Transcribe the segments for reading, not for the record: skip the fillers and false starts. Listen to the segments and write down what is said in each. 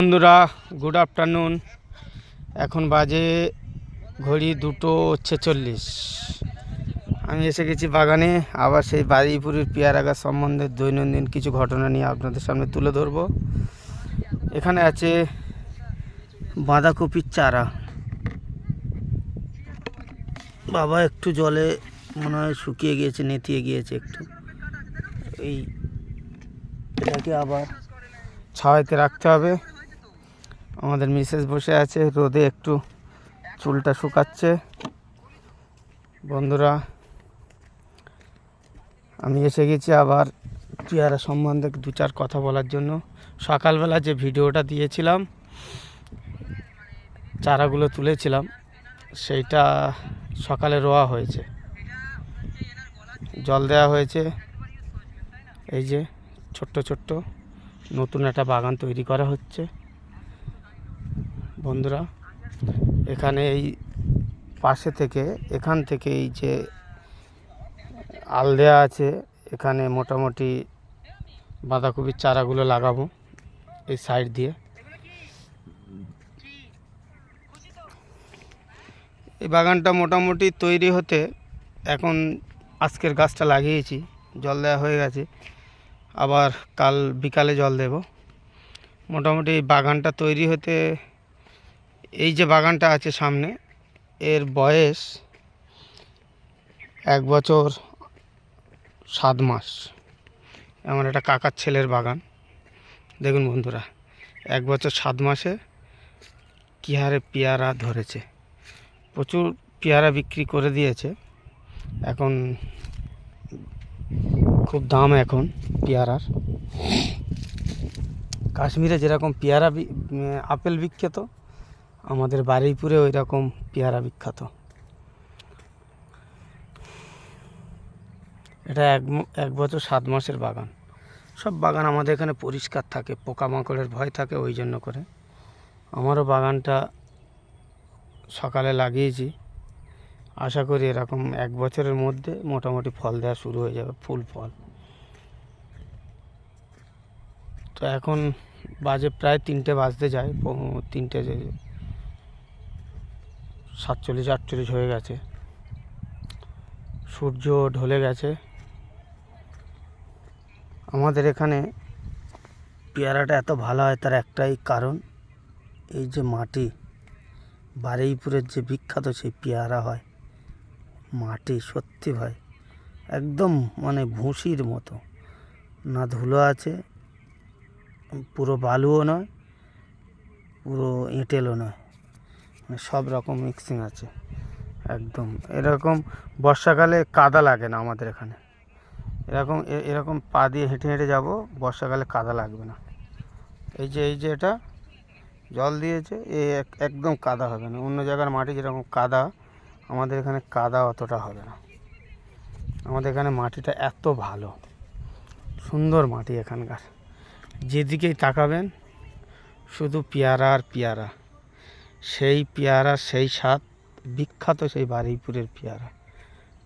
বন্ধুরা good afternoon. এখন বাজে ঘড়ি 2:46। আমি এসে গেছি বাগানে। আবার সেই বারুইপুরের পেয়ারা গাছ সম্বন্ধে দৈনন্দিন কিছু ঘটনা নিয়ে আপনাদের সামনে তুলে ধরবো। এখানে আছে বাঁধাকপির চারা। বাবা একটু জলে মনে হয় শুকিয়ে গিয়েছে, নেতিয়ে গিয়েছে একটু। এটাকে আবার ছাওয়াতে রাখতে হবে। আমাদের মিসেস বসে আছে রোদে, একটু চুলটা শুকাচ্ছে। বন্ধুরা, আমি এসে গেছি আবার পেয়ারা সম্বন্ধে 2-4 কথা বলার জন্য। সকালবেলা যে ভিডিওটা দিয়েছিলাম, চারাগুলো তুলেছিলাম, সেইটা সকালে রোয়া হয়েছে, জল দেওয়া হয়েছে। এই যে ছোট্ট ছোট্ট নতুন একটা বাগান তৈরি করা হচ্ছে। বন্ধুরা, এখানে এই পাশে থেকে, এখান থেকে এই যে আল দেওয়া আছে, এখানে মোটামুটি বাঁধাকপির চারাগুলো লাগাবো এই সাইড দিয়ে। এই বাগানটা মোটামুটি তৈরি হতে এখন আজকের গাছটা লাগিয়েছি, জল দেওয়া হয়ে গেছে, আবার কাল বিকালে জল দেব। মোটামুটি এই বাগানটা তৈরি হতে, এই যে বাগানটা আছে সামনে, এর বয়স 1 বছর 7 মাস। আমার একটা কাকার ছেলের বাগান। দেখুন বন্ধুরা, 1 বছর 7 মাসে কী হারে পেয়ারা ধরেছে। প্রচুর পেয়ারা বিক্রি করে দিয়েছে। এখন খুব দাম এখন পেয়ারার। কাশ্মীরে যেরকম পেয়ারা আপেল বিখ্যাত, আমাদের বারুইপুরে ওই রকম পেয়ারা বিখ্যাত। এটা 1 বছর 7 মাসের বাগান। সব বাগান আমাদের এখানে পরিষ্কার থাকে, পোকামাকড়ের ভয় থাকে, ওই জন্য করে। আমারও বাগানটা সকালে লাগিয়েছি, আশা করি এরকম 1 বছরের মধ্যে মোটামুটি ফল দেওয়া শুরু হয়ে যাবে, ফুল ফল। তো এখন বাজে প্রায় 3টে বাজতে যায়, 3টে 47-48 হয়ে গেছে। সূর্য ঢলে গেছে। আমাদের এখানে পেয়ারাটা এত ভালো হয় তার একটাই কারণ, এই যে মাটি, বারুইপুরের যে বিখ্যাত সেই পেয়ারা হয়। মাটি সত্যি ভাই একদম মানে ভুসির মতো, না ধুলো আছে, পুরো বালুও নয়, পুরো এঁটেলও নয়, মানে সব রকম মিক্সিং আছে একদম। এরকম বর্ষাকালে কাদা লাগে না আমাদের এখানে। এরকম পা দিয়ে হেঁটে হেঁটে যাবো, বর্ষাকালে কাদা লাগবে না। এই যে এটা জল দিয়েছে, একদম কাদা হবে না। অন্য জায়গার মাটি যেরকম কাদা, আমাদের এখানে কাদা অতটা হবে না। আমাদের এখানে মাটিটা এত ভালো, সুন্দর মাটি এখানকার। যেদিকেই তাকাবেন শুধু পেয়ারা আর পেয়ারা। সেই পেয়ারা, সেই স্বাদ, বিখ্যাত সেই বারুইপুরের পেয়ারা।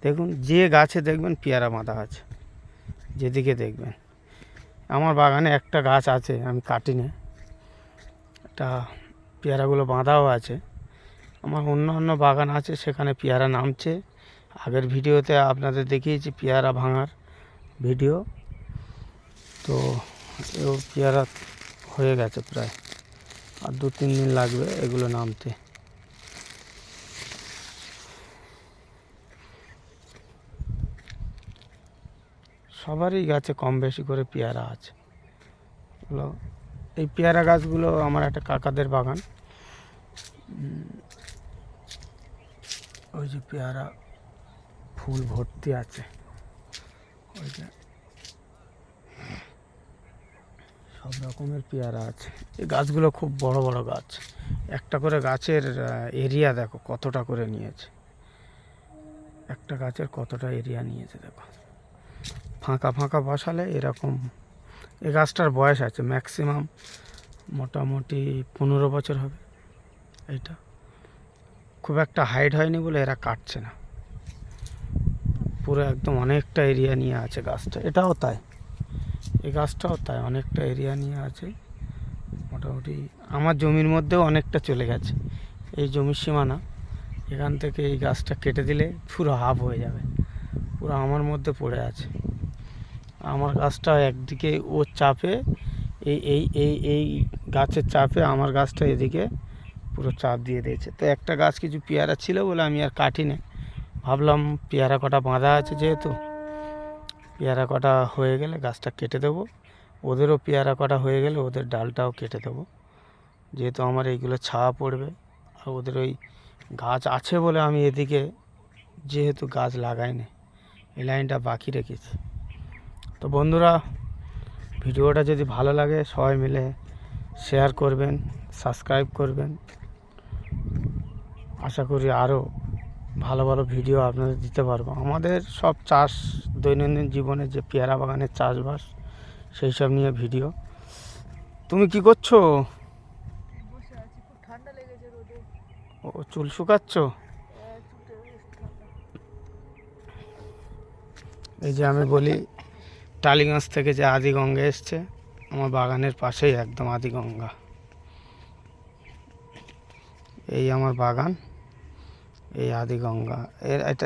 দেখুন, যে গাছে দেখবেন পেয়ারা বাঁধা আছে, যেদিকে দেখবেন। আমার বাগানে একটা গাছ আছে, আমি কাটিনি, একটা পেয়ারাগুলো বাঁধাও আছে। আমার অন্য বাগান আছে, সেখানে পেয়ারা নামছে। আগের ভিডিওতে আপনাদের দেখিয়েছি পেয়ারা ভাঙার ভিডিও। তো এও পেয়ারা হয়ে গেছে প্রায়, আর 2-3 দিন লাগবে এগুলো নামতে। সবারই গাছে কম বেশি করে পেয়ারা আছে। এই পেয়ারা গাছগুলো আমার একটা কাকাদের বাগান। ওই যে পেয়ারা ফুল ভর্তি আছে, ওই যে সব রকমের পেয়ারা আছে। এই গাছগুলো খুব বড় বড় গাছ। একটা করে গাছের এরিয়া দেখো কতটা করে নিয়েছে, একটা গাছের কতটা এরিয়া নিয়েছে দেখো। ফাঁকা ফাঁকা বসালে এরকম। এই গাছটার বয়স আছে ম্যাক্সিমাম মোটামুটি 15 বছর হবে। এইটা খুব একটা হাইট হয়নি বলে এরা কাটছে না, পুরো একদম অনেকটা এরিয়া নিয়ে আছে গাছটা। এটাও তাই, এই গাছটাও তাই, অনেকটা এরিয়া নিয়ে আছে। মোটামুটি আমার জমির মধ্যেও অনেকটা চলে গেছে। এই জমির সীমানা, এখান থেকে এই গাছটা কেটে দিলে পুরো হাফ হয়ে যাবে, পুরো আমার মধ্যে পড়ে আছে। আমার গাছটা একদিকে ওর চাপে, এই এই এই এই গাছের চাপে আমার গাছটা এদিকে পুরো চাপ দিয়ে দিয়েছে। তো একটা গাছ কিছু পেয়ারা ছিল বলে আমি আর কাটিনি, ভাবলাম পেয়ারা কটা বাঁধা আছে, যেহেতু পেয়ারা কটা হয়ে গেলে গাছটা কেটে দেবো, ওদেরও পেয়ারা কটা হয়ে গেলে ওদের ডালটাও কেটে দেবো, যেহেতু আমার এইগুলো ছায়া পড়বে। আর ওদের ওই গাছ আছে বলে আমি এদিকে যেহেতু গাছ লাগাইনি, এই লাইনটা বাকি রেখেছি। তো বন্ধুরা, ভিডিওটা যদি ভালো লাগে সবাই মিলে শেয়ার করবেন, সাবস্ক্রাইব করবেন। আশা করি আরও ভালো ভালো ভিডিও আপনাদের দিতে পারবো। আমাদের সব চাষ, দৈনন্দিন জীবনে যে পেয়ারা বাগানের চাষবাস, সেই সব নিয়ে ভিডিও। তুমি কি করছো? ও, চুল শুকাচ্ছ? এই যে আমি বলি, টালিগঞ্জ থেকে যে আদিগঙ্গা এসছে, আমার বাগানের পাশেই একদম আদিগঙ্গা। এই আমার বাগান, এই আদিগঙ্গা,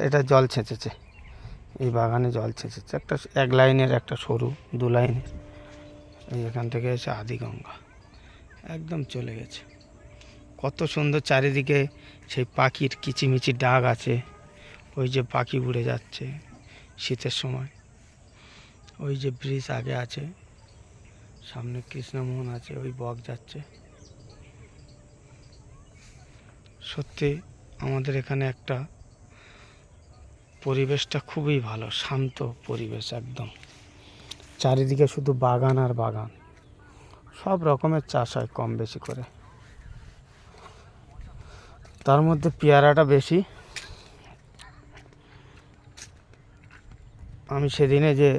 এটা জল ছেঁচেছে, এই বাগানে জল ছেঁচেছে একটা এক লাইনের, একটা সরু দু লাইনের। এই এখান থেকে এসে আদিগঙ্গা একদম চলে গেছে। কত সুন্দর চারিদিকে সেই পাখির কিচিমিচি ডাক আছে। ওই যে পাখি উড়ে যাচ্ছে শীতের সময়। ওই যে ব্রিজ আগে আছে, সামনে কৃষ্ণমোহন আছে, ওই বক যাচ্ছে। সত্যি আমাদের এখানে একটা পরিবেশটা খুবই ভালো, শান্ত পরিবেশ একদম। চারিদিকে শুধু বাগান আর বাগান, সব রকমের চাষ হয় কম বেশি করে। তার মধ্যে পেয়ারাটা বেশি। আমি সেদিনে যে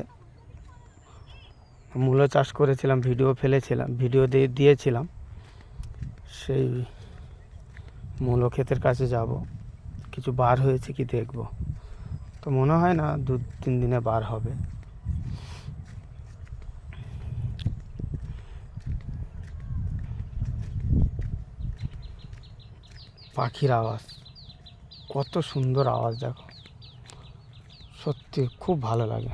মূলো চাষ করেছিলাম, ভিডিও দিয়েছিলাম, সেই মূলো ক্ষেতের কাছে যাব, কিছু বার হয়েছে কি দেখব। তো মনে হয় না 2-3 দিনে বার হবে। পাখির আওয়াজ, কত সুন্দর আওয়াজ দেখো, সত্যি খুব ভালো লাগে।